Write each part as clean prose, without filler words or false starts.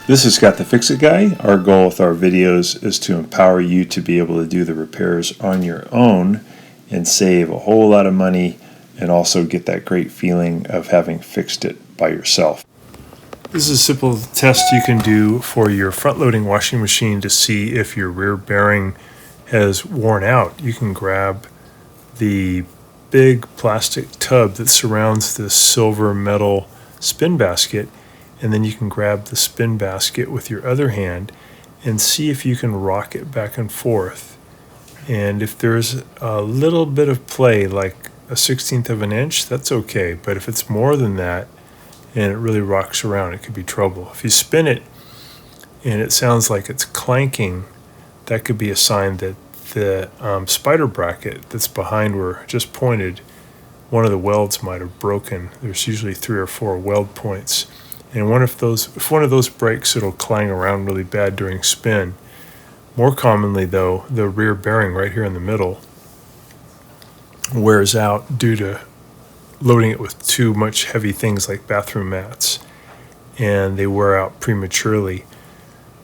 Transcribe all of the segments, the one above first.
This is Scott the Fix-It Guy. Our goal with our videos is to empower you to be able to do the repairs on your own and save a whole lot of money and also get that great feeling of having fixed it by yourself. This is a simple test you can do for your front-loading washing machine to see if your rear bearing has worn out. You can grab the big plastic tub that surrounds this silver metal spin basket, and then you can grab the spin basket with your other hand and see if you can rock it back and forth. And if there's a little bit of play, like a 1/16 of an inch, that's okay. But if it's more than that and it really rocks around, it could be trouble. If you spin it and it sounds like it's clanking, that could be a sign that the spider bracket that's behind where I just pointed, one of the welds might have broken. There's usually 3 or 4 weld points. And if one of those breaks, it'll clang around really bad during spin. More commonly, though, the rear bearing right here in the middle wears out due to loading it with too much heavy things like bathroom mats, and they wear out prematurely.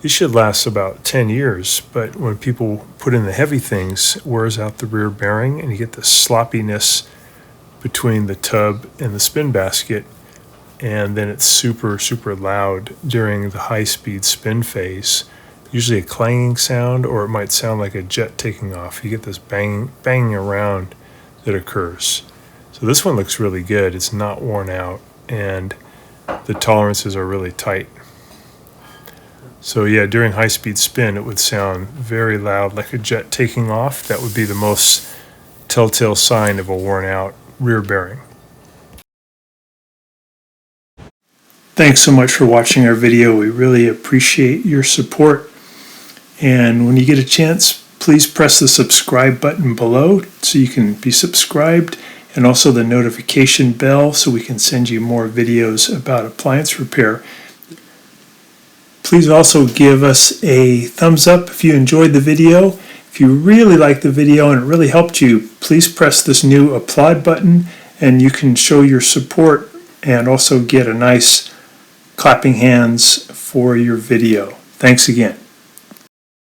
These should last about 10 years, but when people put in the heavy things, it wears out the rear bearing, and you get the sloppiness between the tub and the spin basket, and then it's super, super loud during the high-speed spin phase. Usually a clanging sound, or it might sound like a jet taking off. You get this banging around that occurs. So this one looks really good. It's not worn out, and the tolerances are really tight. So yeah, during high-speed spin, it would sound very loud, like a jet taking off. That would be the most telltale sign of a worn-out rear bearing. Thanks so much for watching our video. We really appreciate your support. And when you get a chance, please press the subscribe button below so you can be subscribed, and also the notification bell so we can send you more videos about appliance repair. Please also give us a thumbs up if you enjoyed the video. If you really liked the video and it really helped you, please press this new applaud button and you can show your support and also get a nice clapping hands for your video. Thanks again.